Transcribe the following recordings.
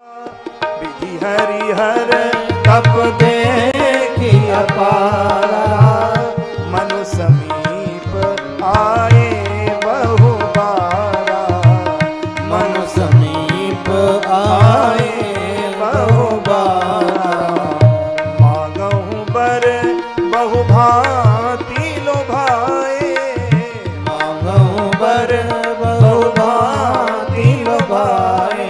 विधि हरिहर तप देखी अपारा, मनु समीप आए बहु बारा, मनु समीप आए बहु बारा। मांगहु बर बहु भांति लोभाए, मांगहु बर बहु भांति लोभाए,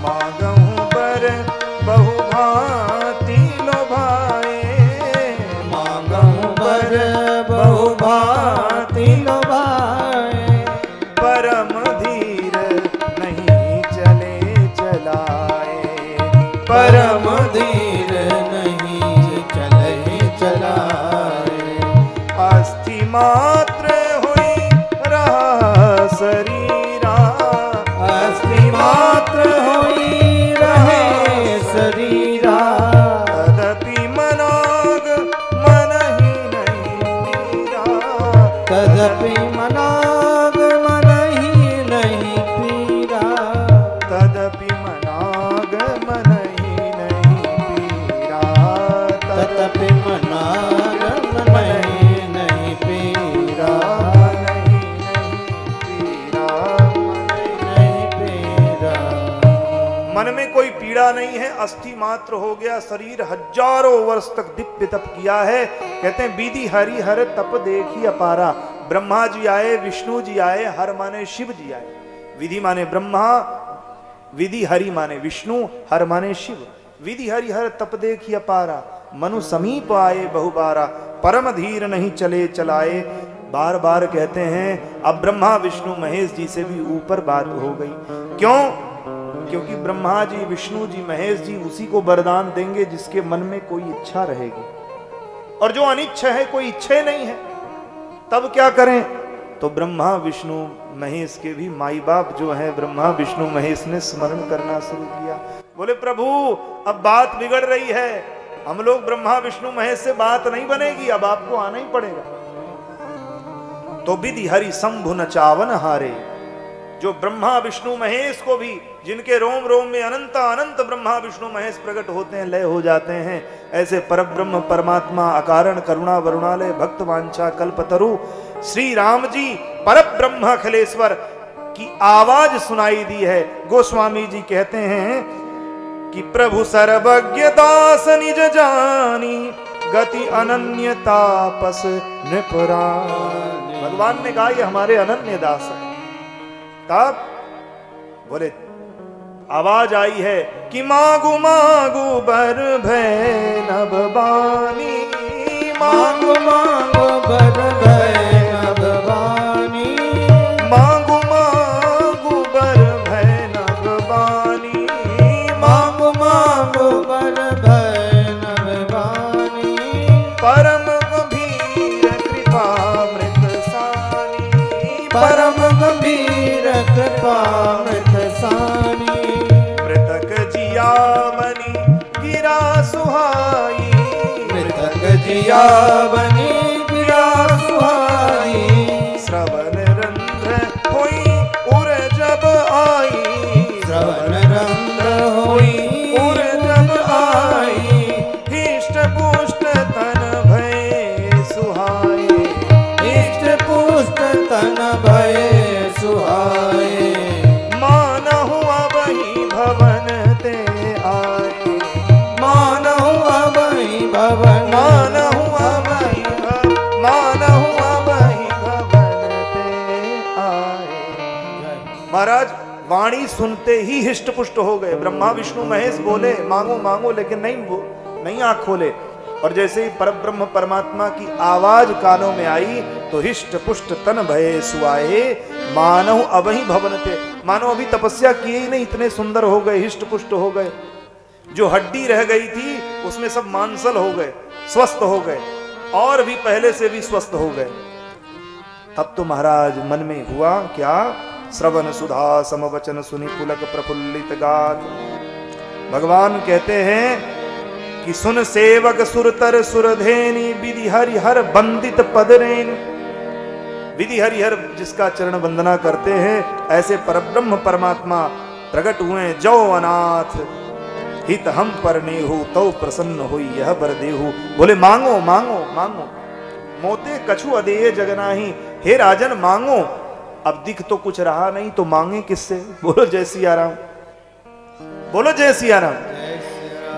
मांगहु बर बहु भांति लोभाए, मांगहु बर बहु भांति लोभाए। परम धीर नहीं चले चलाए, परम धीर नहीं चले चलाए। अस्थि मात्र हुई रहा शरीरा, अस्थि मात्र होई रहे शरीरा, तदपि मनाग मन ही नहीं पीरा, तदपि मनाग मन ही नहीं पीरा, तदपि मनाग मन ही नहीं पीरा, तदपि मनाग मन ही नहीं पीरा, नहीं पीरा। मन में कोई पीड़ा नहीं है, अस्थि मात्र हो गया शरीर, हजारों वर्ष तक दिव्य तप किया है। कहते हैं विधि हरि हर तप देखी अपारा। ब्रह्मा जी आए, विष्णु जी आए, हर माने शिव जी आए। विधि माने ब्रह्मा, विधि हरि माने विष्णु, हर माने शिव। विधि हरि हर तप देखी अपारा, मनु समीप आए बहुबारा, परम धीर नहीं चले चलाए। बार बार कहते हैं। अब ब्रह्मा विष्णु महेश जी से भी ऊपर बात हो गई। क्यों? क्योंकि ब्रह्मा जी, विष्णु जी, महेश जी उसी को वरदान देंगे जिसके मन में कोई इच्छा रहेगी, और जो अनिच्छा है, कोई इच्छा नहीं है, तब क्या करें? तो ब्रह्मा विष्णु महेश के भी माई बाप जो हैं, ब्रह्मा विष्णु महेश ने स्मरण करना शुरू किया। बोले प्रभु अब बात बिगड़ रही है, हम लोग ब्रह्मा विष्णु महेश से बात नहीं बनेगी, अब आपको आना ही पड़ेगा। तो विधि हरि शंभु नचावन हारे। जो ब्रह्मा विष्णु महेश को भी, जिनके रोम रोम में अनंत अनंत ब्रह्मा विष्णु महेश प्रकट होते हैं, लय हो जाते हैं, ऐसे परब्रह्म परमात्मा अकारण करुणा वरुणालय भक्त वांछा कल्पतरु श्री राम जी परब्रह्म अखिलेश्वर की आवाज सुनाई दी है। गोस्वामी जी कहते हैं कि प्रभु सर्वज्ञ दास निज जानी, गति अनन्य तापस नृपरानी। भगवान ने कहा ये हमारे अनन्य दास है। तब बोले आवाज आई है कि मांगू मांगू बर भय नभ बानी, मांगो मांगो बर भय नभ बानी, मांगू मांगू बर भय नभ बानी, मांगो मांगो बर भय नभ बानी। परम गंभीर कृपा मृत सानी, परम गंभीर कृपा मृत सानी। मृतक जियावनी गिरा सुहाई, मृतक जियावनी गिरा सुहाई। श्रवण रंध्र होई उर जब आई, श्रवण रंध्र होई उर जब आई। हिष्ट पुष्ट तन भय सुहाए, इष्ट पुष्ट तन भय सुहाए। मानहु अबहि भवन ते आए, मानहु अबहि भवन, मानहु अबहि मानहु अबहि भवन ते आए। महाराज वाणी सुनते ही हिष्ट पुष्ट हो गए। ब्रह्मा विष्णु महेश बोले मांगो मांगो, लेकिन नहीं आंख खोले। और जैसे ही परब्रह्म परमात्मा की आवाज कानों में आई तो हिष्ट पुष्ट तन भये सुआए। मानव अबहि भवनते, मानो अभी तपस्या किए ही नहीं, इतने सुंदर हो गए, हिष्ट पुष्ट हो गए। जो हड्डी रह गई थी उसमें सब मांसल हो गए, स्वस्थ हो गए, और भी पहले से भी स्वस्थ हो गए। तब तो महाराज मन में हुआ क्या? श्रवण सुधा समवचन सुनि पुलक प्रफुल्लित गात। भगवान कहते हैं कि सुन सेवक सुरतर सुरधेनी, विधि हरिहर बंदित पदरेन। विधि हरिहर जिसका चरण वंदना करते हैं, ऐसे परब्रह्म परमात्मा प्रकट हुए जो अनाथ, हित हम पर नेहु तो प्रसन्न हुई यह बर देहु। बोले मांगो मांगो मांगो, मोते कछु अदेय जगनाही। हे राजन मांगो, अब दिख तो कुछ रहा नहीं तो मांगे किससे? बोलो जय सिया राम, बोलो जय सिया राम।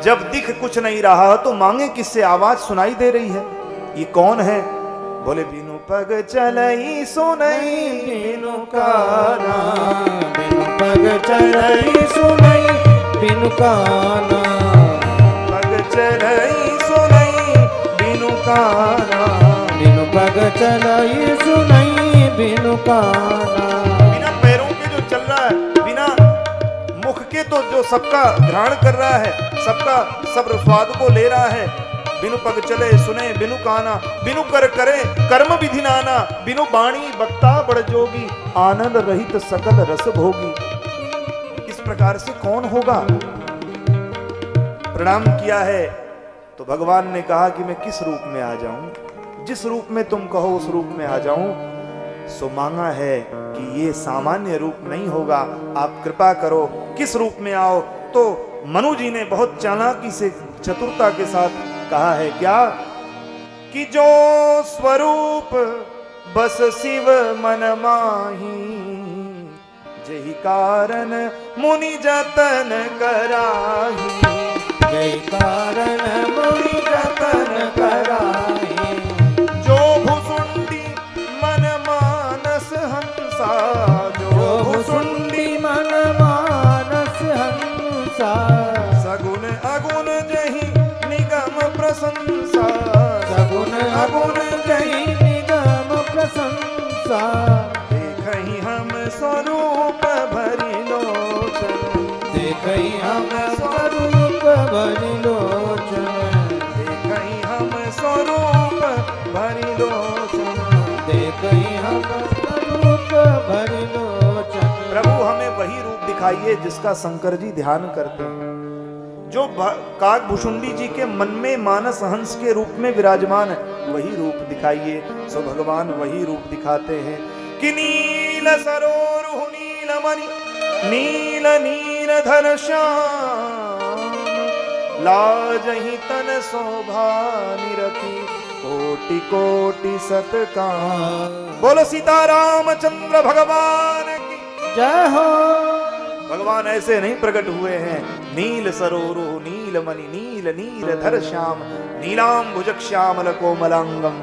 जब दिख कुछ नहीं रहा तो मांगे किससे? आवाज सुनाई दे रही है, ये कौन है? बोले बिनु पग चलई सुनई बिनु काना, बिनु पग चलई सुनई बिनु काना, पग चलई सुनई बिनु काना, बिनु पग चलई सुनई बिनु काना। बिना पैरों के जो चल रहा है, बिना मुख के तो जो सबका ग्रहण कर रहा है, सबका सब्र स्वाद को ले रहा है। बिनु पग चले सुने बिनु काना, बिनु कर करे कर्म विधि नाना, बिनु बाणी बक्ता बड़ जोगी, आनंद रहित सकल रस भोगी। इस प्रकार से कौन होगा? प्रणाम किया है तो भगवान ने कहा कि मैं किस रूप में आ जाऊं? जिस रूप में तुम कहो उस रूप में आ जाऊं। सो मांगा है कि ये सामान्य रूप नहीं होगा, आप कृपा करो, किस रूप में आओ? तो मनु जी ने बहुत चालाकी से चतुरता के साथ कहा है क्या कि जो स्वरूप बस शिव मन माही, जही कारण मुनि जतन कराही, जय कारण मुनि जतन कराही। जो भुसुंडी मन मानस हंसा, जो भुसुंडी मन मानस हंसा, सगुन अगुण जही निगम प्रशंसा, सगुन अगुण जही निगम प्रशंसा। देखहि हम स्वरूप भरि लोचन, देखहि हम स्वरूप भरि लोचन, देखहि हम स्वरूप भरि लोचन। देखहि हम स्वरूप भरि लोचन। प्रभु हमें वही रूप दिखाइए जिसका शंकर जी ध्यान करते हैं, जो काकभूषुंडी जी के मन में मानस हंस के रूप में विराजमान है, वही रूप दिखाइए। सो भगवान वही रूप दिखाते हैं कि नील सरोरुह नील मणि, नील नील धर श्याम, लाजहि तन शोभा निरखी, कोटि कोटि सतकाम। बोलो सीतारामचंद्र भगवान की जय हो। भगवान ऐसे नहीं प्रकट हुए हैं, नील सरोरु नील मणि नील नील धर श्याम, नीलाम भुजक श्यामल कोमलांगम।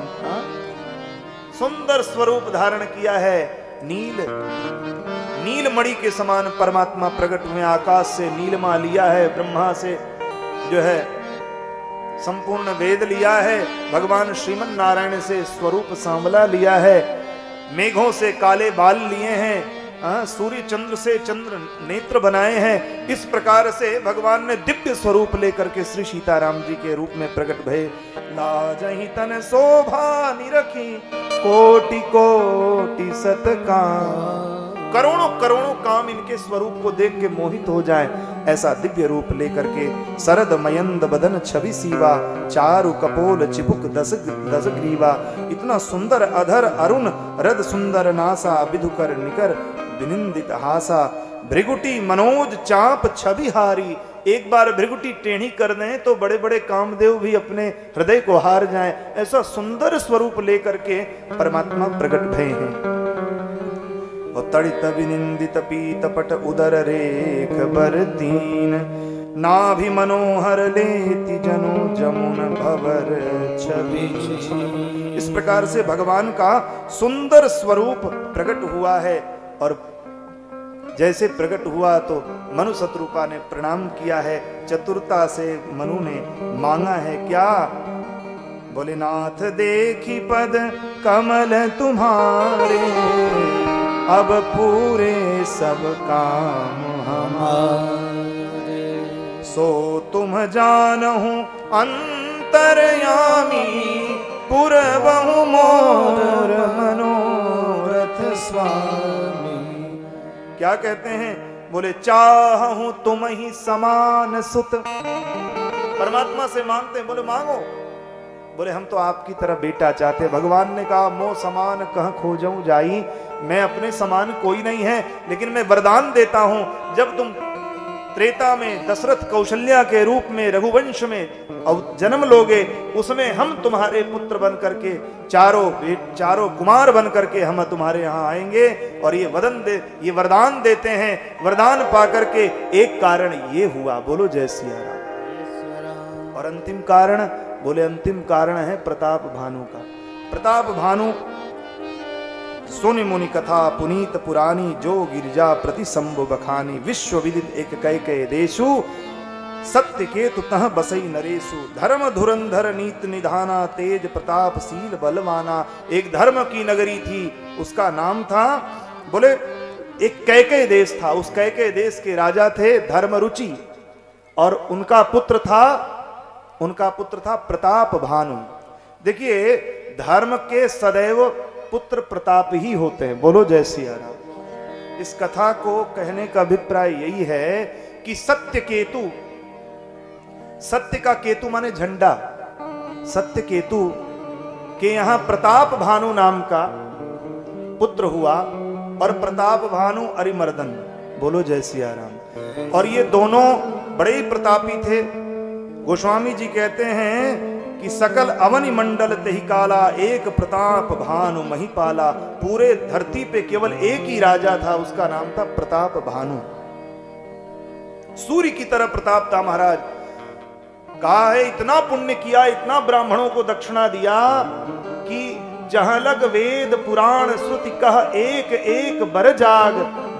सुंदर स्वरूप धारण किया है, नील नील मणि के समान परमात्मा प्रकट हुए। आकाश से नीलमा लिया है, ब्रह्मा से जो है संपूर्ण वेद लिया है, भगवान श्रीमन नारायण से स्वरूप सांवला लिया है, मेघों से काले बाल लिए हैं, सूर्य चंद्र से चंद्र नेत्र बनाए हैं। इस प्रकार से भगवान ने दिव्य स्वरूप लेकर के श्री सीताराम जी के रूप में प्रकट भये। लाजहि तन शोभा निरखी, कोटि कोटि सतकाम। करोड़ों करोड़ों काम इनके स्वरूप को देख के मोहित हो जाए, ऐसा दिव्य रूप लेकर के सरद मयंद बदन छवि सीवा, चारु कपोल चिपुक दस ग्रीवा। इतना सुंदर अधर अरुण रद सुंदर नासा, विधुकर निकर विनिंदित हासा, भृगुटी मनोज चाप छवि हारी। एक बार भृगुटी टेढ़ी कर दें तो बड़े बड़े कामदेव भी अपने हृदय को हार जाएं, ऐसा सुंदर स्वरूप लेकर के परमात्मा प्रकट भये हैं। और तड़ित विनिंदित पीत पट उदर रेख बर तीन, नाभि मनोहर लेति जनु जमुन भवर छवि। इस प्रकार से भगवान का सुंदर स्वरूप प्रकट हुआ है। और जैसे प्रकट हुआ तो मनु शत्रुपा ने प्रणाम किया है, चतुरता से मनु ने मांगा है क्या? बोले नाथ देखी पद कमल तुम्हारे, अब पूरे सब काम हमारे। सो तुम जानहु अंतर्यामी, पुरबहु मोर मनोरथ स्वामी। क्या कहते हैं? बोले चाहूं तुम ही समान सुत। परमात्मा से मांगते हैं, बोले मांगो। बोले हम तो आपकी तरह बेटा चाहते। भगवान ने कहा मो समान कह खोजऊं जाई, मैं अपने समान कोई नहीं है, लेकिन मैं वरदान देता हूं, जब तुम त्रेता में दशरथ कौशल्या के रूप में रघुवंश में जन्म लोगे, उसमें हम तुम्हारे पुत्र बन करके चारों कुमार बन करके हम तुम्हारे यहाँ आएंगे। और ये वरदान देते हैं। वरदान पा करके एक कारण ये हुआ, बोलो जय सिया राम। और अंतिम कारण, बोले अंतिम कारण है प्रताप भानु का। प्रताप भानु सुनि मुनि कथा पुनीत पुरानी, जो गिरिजा प्रति संभु बखानी, विश्व विदित एक कैकेय देशु, सत्य केतु तह बसई नरेशु, धर्म धुरंधर नीत निधाना, तेज प्रतापशील बलवाना। एक धर्म की नगरी थी, उसका नाम था, बोले एक कैकेय देश था। उस कैकेय देश के राजा थे धर्मरुचि, और उनका पुत्र था प्रताप भानु। देखिए, धर्म के सदैव पुत्र प्रताप ही होते हैं। बोलो जय सिया राम। इस कथा को कहने का अभिप्राय यही है कि सत्य केतु, सत्य का केतु माने झंडा, सत्य केतु के यहां प्रताप भानु नाम का पुत्र हुआ, और प्रताप भानु अरिमर्दन। बोलो जय सिया राम। और ये दोनों बड़े ही प्रतापी थे। गोस्वामी जी कहते हैं कि सकल अवनि मंडल तेहि काला, एक प्रताप भानु महिपाला। पूरे धरती पे केवल एक ही राजा था, उसका नाम था प्रताप भानु। सूर्य की तरह प्रताप था महाराज। कहा है इतना पुण्य किया, इतना ब्राह्मणों को दक्षिणा दिया कि जहां लग वेद पुराण श्रुति कह, एक एक बर जाग,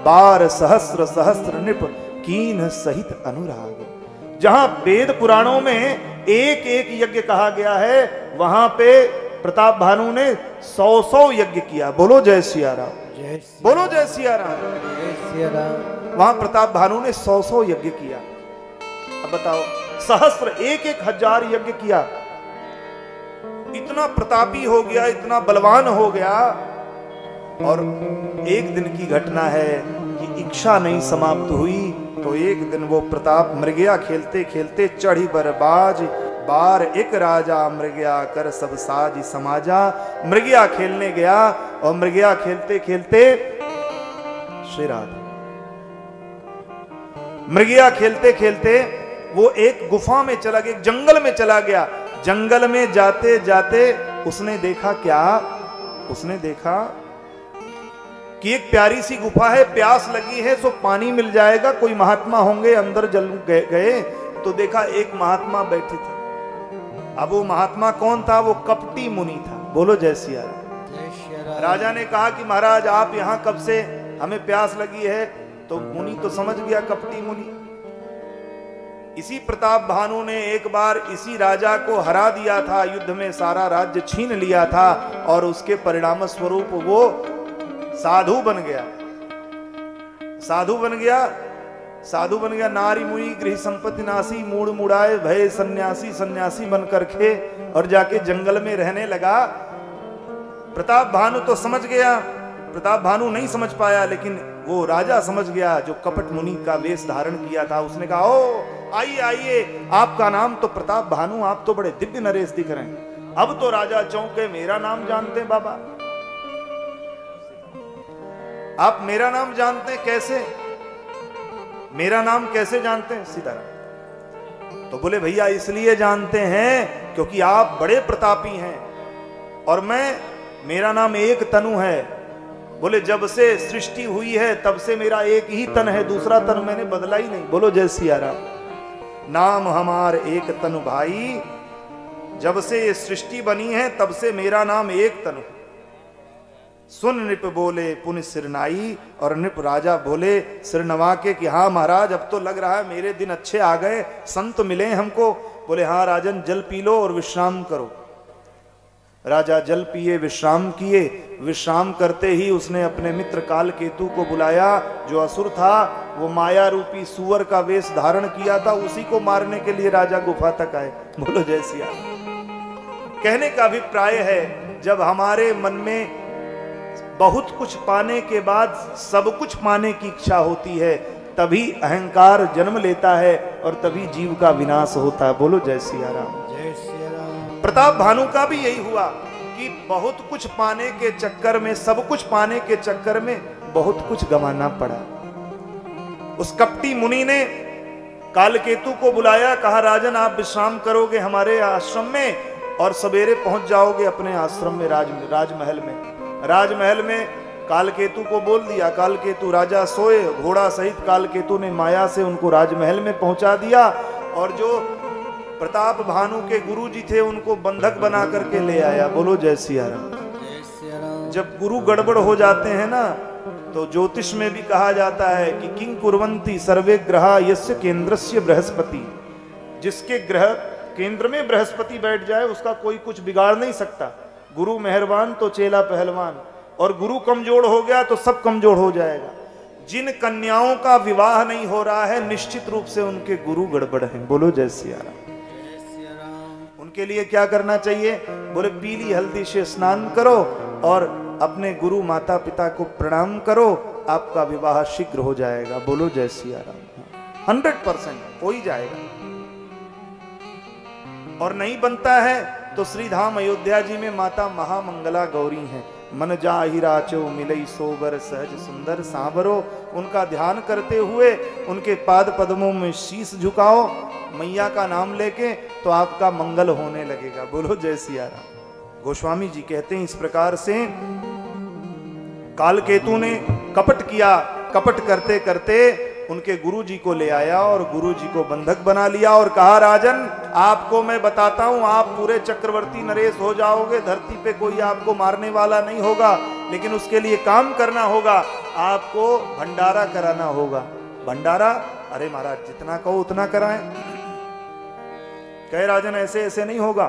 बार सहस्र सहस्र नृप कीन सहित अनुराग। जहां वेद पुराणों में एक एक यज्ञ कहा गया है, वहां पे प्रताप भानु ने 100 यज्ञ किया। बोलो जय सिया राम। बोलो जय सिया राम। वहां प्रताप भानु ने 100 यज्ञ किया। अब बताओ, सहस्र एक एक हजार यज्ञ किया। इतना प्रतापी हो गया, इतना बलवान हो गया। और एक दिन की घटना है कि इच्छा नहीं समाप्त हुई, तो एक दिन वो प्रताप मृगया खेलते खेलते चढ़ी बरबाज, बार एक राजा मृगया कर सब साज समाजा। मृगया खेलने गया, और मृगया खेलते खेलते श्री राधा, मृगया खेलते खेलते वो एक गुफा में चला गया, एक जंगल में चला गया। जंगल में जाते जाते उसने देखा क्या? उसने देखा कि एक प्यारी सी गुफा है, प्यास लगी है, सो पानी मिल जाएगा, कोई महात्मा होंगे। अंदर जल गए तो देखा एक महात्मा बैठे थे। अब वो महात्मा कौन था? वो कपटी मुनि था। बोलो जय सिया राम। राजा ने कहा कि महाराज आप यहाँ कब से? हमें प्यास लगी है। तो मुनि तो समझ गया, कपटी मुनि। इसी प्रताप भानु ने एक बार इसी राजा को हरा दिया था, युद्ध में सारा राज्य छीन लिया था, और उसके परिणाम स्वरूप वो साधु बन गया। साधु बन गया, साधु बन गया। नारी मुई गृह संपत्ति नासी, मूड मुड़ाए भय सन्यासी, सन्यासी बन करके और जाके जंगल में रहने लगा। प्रताप भानु तो समझ गया, प्रताप भानु नहीं समझ पाया, लेकिन वो राजा समझ गया जो कपट मुनि का वेश धारण किया था। उसने कहा, ओ आइए आइए, आपका नाम तो प्रताप भानु, आप तो बड़े दिव्य नरेश दिख रहे हैं। अब तो राजा चौंके, मेरा नाम जानते हैं बाबा? आप मेरा नाम जानते हैं? कैसे? मेरा नाम कैसे जानते हैं? सीताराम। तो बोले भैया इसलिए जानते हैं क्योंकि आप बड़े प्रतापी हैं, और मेरा नाम एक तनु है। बोले जब से सृष्टि हुई है तब से मेरा एक ही तन है, दूसरा तन मैंने बदला ही नहीं। बोलो जय सिया राम। नाम हमार एक तनु भाई, जब से ये सृष्टि बनी है तब से मेरा नाम एक तनु। सुन नृप बोले पुन सिरनाई, और नृप राजा बोले सिर नवा के कि हाँ महाराज अब तो लग रहा है मेरे दिन अच्छे आ गए, संत मिले हमको। बोले हाँ राजन, जल पी लो और विश्राम करो। राजा जल पिए, विश्राम किए। विश्राम करते ही उसने अपने मित्र काल केतु को बुलाया, जो असुर था, वो माया रूपी सुअर का वेश धारण किया था, उसी को मारने के लिए राजा गुफा तक आए। बोलो जय सिया। कहने का अभिप्राय है, जब हमारे मन में बहुत कुछ पाने के बाद सब कुछ पाने की इच्छा होती है, तभी अहंकार जन्म लेता है और तभी जीव का विनाश होता है। बोलो जय सिया राम। जय सिया राम। प्रताप भानु का भी यही हुआ कि बहुत कुछ पाने के चक्कर में, सब कुछ पाने के चक्कर में बहुत कुछ गंवाना पड़ा। उस कपटी मुनि ने कालकेतु को बुलाया, कहा राजन आप विश्राम करोगे हमारे आश्रम में और सवेरे पहुंच जाओगे अपने आश्रम में, राजमहल में। राजमहल में कालकेतु को बोल दिया। कालकेतु राजा सोए, घोड़ा सहित कालकेतु ने माया से उनको राजमहल में पहुंचा दिया और जो प्रताप भानु के गुरुजी थे उनको बंधक बना करके ले आया। बोलो जय सिया राम। जब गुरु गड़बड़ हो जाते हैं ना तो ज्योतिष में भी कहा जाता है कि किंग कुर्वंती सर्वे ग्रहा यस्य केंद्रस्य बृहस्पति। जिसके ग्रह केंद्र में बृहस्पति बैठ जाए उसका कोई कुछ बिगाड़ नहीं सकता। गुरु मेहरबान तो चेला पहलवान, और गुरु कमजोर हो गया तो सब कमजोर हो जाएगा। जिन कन्याओं का विवाह नहीं हो रहा है निश्चित रूप से उनके गुरु गड़बड़ हैं। बोलो जय सिया राम। उनके लिए क्या करना चाहिए? बोले पीली हल्दी से स्नान करो और अपने गुरु माता पिता को प्रणाम करो, आपका विवाह शीघ्र हो जाएगा। बोलो जय सिया राम। 100% हो ही जाएगा। और नहीं बनता है तो श्रीधाम अयोध्या जी में माता महामंगला गौरी हैं। मन जाहि राचो मिलई सोबर सहज सुंदर सांवरो। उनका ध्यान करते हुए उनके पाद पद्मों में शीश झुकाओ मैया का नाम लेके, तो आपका मंगल होने लगेगा। बोलो जय सिया राम। गोस्वामी जी कहते हैं इस प्रकार से कालकेतु ने कपट किया। कपट करते करते उनके गुरुजी को ले आया और गुरुजी को बंधक बना लिया और कहा राजन आपको मैं बताता हूं, आप पूरे चक्रवर्ती नरेश हो जाओगे, धरती पे कोई आपको मारने वाला नहीं होगा, लेकिन उसके लिए काम करना होगा, आपको भंडारा कराना होगा। भंडारा? अरे महाराज जितना कहो उतना कराएं। कहे राजन ऐसे ऐसे नहीं होगा।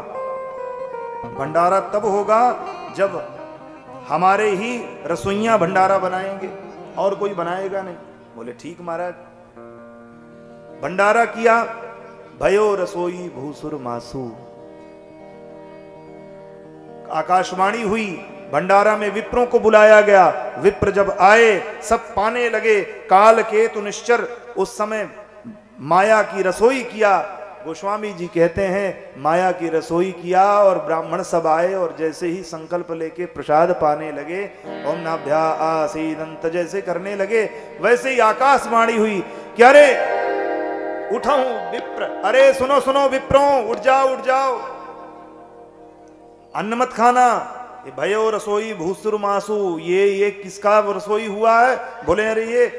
भंडारा तब होगा जब हमारे ही रसोइया भंडारा बनाएंगे, और कोई बनाएगा नहीं। बोले ठीक महाराज। भंडारा किया। भयो रसोई भूसुर मासू। आकाशवाणी हुई, भंडारा में विप्रों को बुलाया गया। विप्र जब आए सब पाने लगे। कालकेतु निश्चर उस समय माया की रसोई किया। गोस्वामी जी कहते हैं माया की रसोई किया और ब्राह्मण सब आए और जैसे ही संकल्प लेके प्रसाद पाने लगे, ओम नाभ्या आसीदंत जैसे करने लगे, वैसे ही आकाशवाणी हुई कि अरे उठाओ विप्र, अरे सुनो सुनो विप्रों, उठ जाओ उठ जाओ, अन्न मत खाना। ये भयो रसोई भूसुर मासू, ये किसका रसोई हुआ है? बोले अरे ये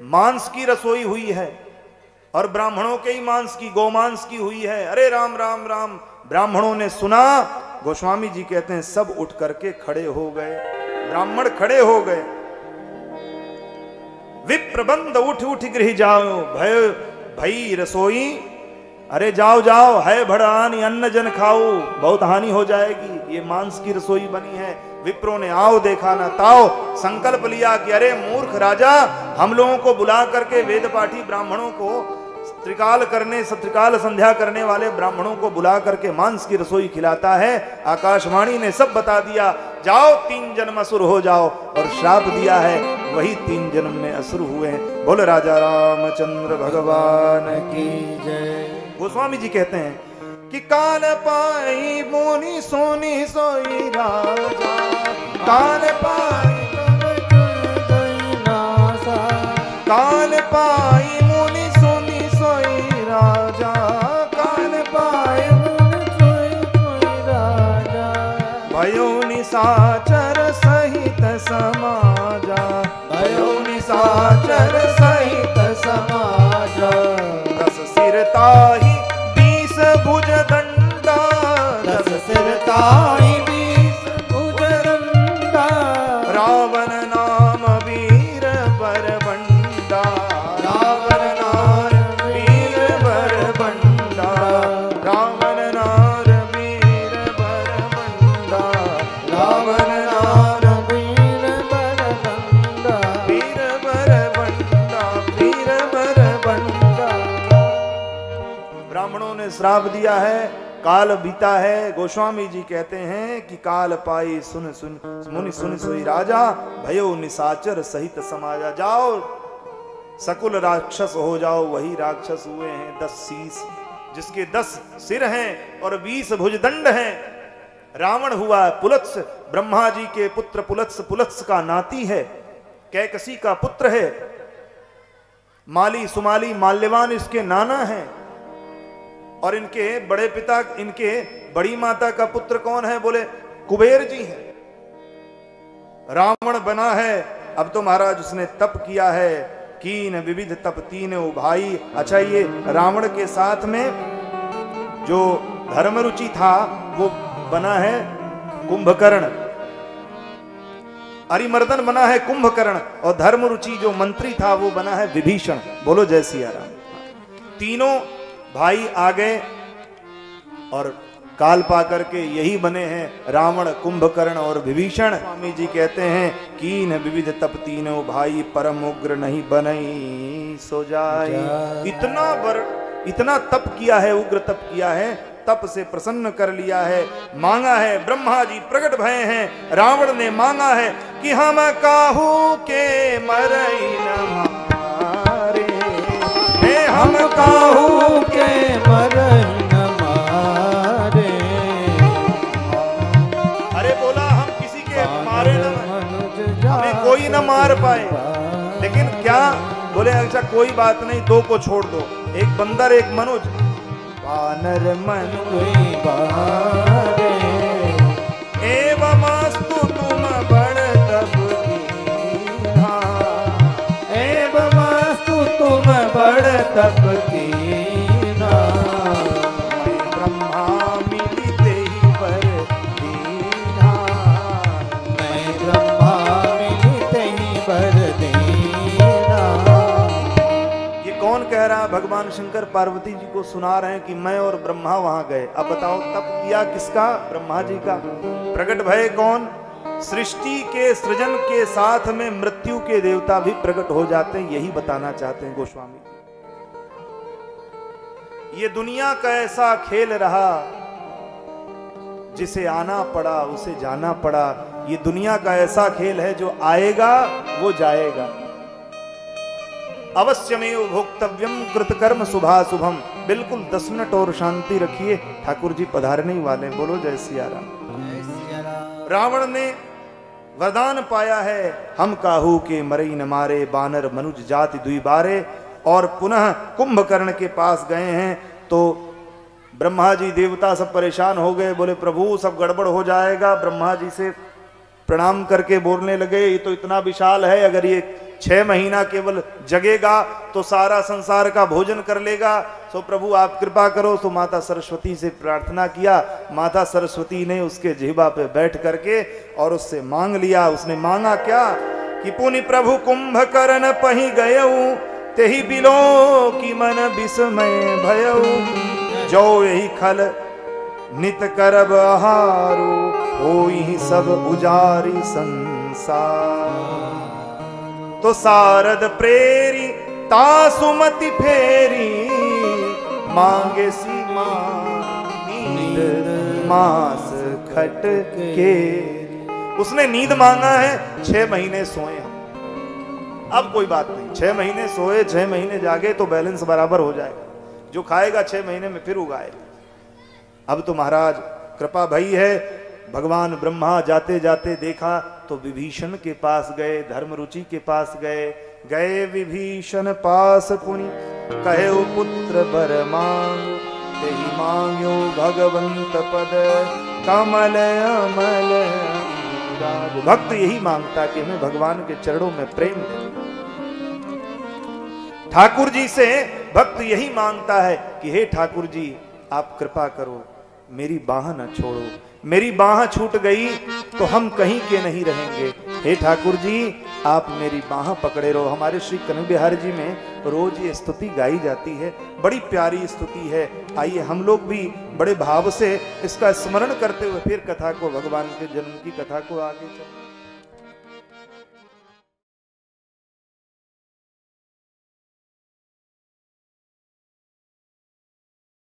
मांस की रसोई हुई है और ब्राह्मणों के ही मांस की, गोमांस की हुई है। अरे राम राम राम। ब्राह्मणों ने सुना। गोस्वामी जी कहते हैं सब उठ करके खड़े हो गए। ब्राह्मण खड़े हो गए। विप्रबंध उठ उठ गृह जाओ, भई रसोई, अरे जाओ जाओ, है भड़ानी अन्न जन खाओ, बहुत हानि हो जाएगी, ये मांस की रसोई बनी है। विप्रों ने आओ देखा ना ताओ, संकल्प लिया कि अरे मूर्ख राजा, हम लोगों को बुला करके वेद पाठी ब्राह्मणों को त्रिकाल संध्या करने वाले ब्राह्मणों को बुला करके मांस की रसोई खिलाता है। आकाशवाणी ने सब बता दिया, जाओ 3 जन्म असुर हो जाओ, और श्राप दिया है, वही 3 जन्म में असुर हुए हैं। बोल राजा रामचंद्र भगवान की जय। गोस्वामी जी कहते हैं कि काल पाई मुनि सोनी सोई राजा, काल पाई काल पाई मुनि सोनी सोई राजा, काल पाई मुनि सोई राजा, भयो निशाचर सहित समाजा, भयो निशाचर सहित समाजा, 10 सिर ताही 20 भुज दंडा, 10 सिर ताही 20 भुज दंडा, रावण नाम वीर बरबंडा, रावण नाम वीर बरबंडा, रावण नाम वीर बरबंडा, रावण नाम वीर बरबंडा, वीर बरबंडा, वीर बरबंडा। ब्राह्मणों ने श्राप दिया है, काल बीता है। गोस्वामी जी कहते हैं कि काल पाई सुन सुन मुनि सुन सोई राजा, भयो निशाचर सहित समाजा। जाओ सकुल राक्षस हो जाओ, वही राक्षस हुए हैं। 10 शीश जिसके 10 सिर हैं और 20 भुजदंड हैं, रावण हुआ पुलत्स, ब्रह्मा जी के पुत्र पुलत्स, पुलत्स का नाती है, कैकसी का पुत्र है, माली सुमाली माल्यवान इसके नाना हैं, और इनके बड़े पिता, इनके बड़ी माता का पुत्र कौन है? बोले कुबेर जी हैं। रावण बना है, अब तो महाराज उसने तप किया है, कीन विविध तप तीनों भाई। अच्छा, ये रावण के साथ में जो धर्मरुचि था वो बना है कुंभकर्ण, अरिमर्दन बना है कुंभकर्ण, और धर्मरुचि जो मंत्री था वो बना है विभीषण। बोलो जय सिया राम। तीनों भाई आ गए और काल पा करके यही बने हैं रावण, कुंभकर्ण और विभीषण। स्वामी जी कहते हैं कीन विविध तप तीनों भाई, परम उग्र नहीं बनई सो जाए। इतना तप किया है, उग्र तप किया है, तप से प्रसन्न कर लिया है, मांगा है। ब्रह्मा जी प्रकट भय हैं, रावण ने मांगा है कि हम काहू के मरई न मारे, हम काहू के मरई न मारे। अरे बोला हम किसी के मारे न, हमें कोई न मार पाए, लेकिन क्या बोले? अच्छा कोई बात नहीं, दो को छोड़ दो, एक बंदर एक मनुज। वानर मनु एवं अस्तु तुम बड़ तप कीन्हा, एवं अस्तु तुम बड़ तप कीन्हा। ब्रह्मा मिलिते ही पर दीन्हा, मैं ब्रह्मा मिलिते ही पर दीन्हा। ये कौन कह रहा? भगवान शंकर पार्वती जी को सुना रहे हैं कि मैं और ब्रह्मा वहां गए। अब बताओ तप किया किसका? ब्रह्मा जी का। प्रकट भय कौन? सृष्टि के सृजन के साथ में मृत्यु के देवता भी प्रकट हो जाते हैं, यही बताना चाहते हैं गोस्वामी जी। ये दुनिया का ऐसा खेल रहा, जिसे आना पड़ा उसे जाना पड़ा। ये दुनिया का ऐसा खेल है, जो आएगा वो जाएगा। अवश्यमेव भोक्तव्यम कृतकर्म शुभाशुभम। बिल्कुल 10 मिनट और शांति रखिए, ठाकुर जी पधारने ही वाले। बोलो जय सिया राम। रावण ने वरदान पाया है, हम काहू के मरई न मारे, बानर मनुज जाति दुई बारे। और पुनः कुंभकर्ण के पास गए हैं तो ब्रह्मा जी देवता सब परेशान हो गए, बोले प्रभु सब गड़बड़ हो जाएगा। ब्रह्मा जी से प्रणाम करके बोलने लगे, ये तो इतना विशाल है, अगर ये 6 महीना केवल जगेगा तो सारा संसार का भोजन कर लेगा। सो प्रभु आप कृपा करो। सो माता सरस्वती से प्रार्थना किया। माता सरस्वती ने उसके जिह्वा पे बैठ करके और उससे मांग लिया। उसने मांगा क्या कि पुनि प्रभु कुंभकर्ण पही गयऊ, तेहि बिलो की मन विस्मय भयऊ। जो यही खल नित करब आहारो, होई सब उजारी संसार। तो सारद प्रेरी तासुमति फेरी, मांगे सीमा नींद मास खट के। उसने नींद मांगा है, 6 महीने सोए हम। अब कोई बात नहीं, 6 महीने सोए, 6 महीने जागे तो बैलेंस बराबर हो जाएगा। जो खाएगा 6 महीने में फिर उगाएगा। अब तो महाराज कृपा भई है। भगवान ब्रह्मा जाते जाते देखा तो विभीषण के पास गए, धर्मरुचि के पास गए विभीषण पास पुनि, कहे पुत्र बर मांग, तेहि मांग्यो भगवंत पद, कमल अमल। भक्त यही मांगता कि मैं भगवान के चरणों में प्रेम दे। ठाकुर जी से भक्त यही मांगता है कि हे ठाकुर जी आप कृपा करो, मेरी बाह न छोड़ो। मेरी बाह छूट गई तो हम कहीं के नहीं रहेंगे। हे ठाकुर जी आप मेरी बाह पकड़े रहो। हमारे श्री कन्हैया बिहारी जी में रोज ये स्तुति गाई जाती है, बड़ी प्यारी स्तुति है। आइए हम लोग भी बड़े भाव से इसका स्मरण करते हुए फिर कथा को, भगवान के जन्म की कथा को आगे चलते।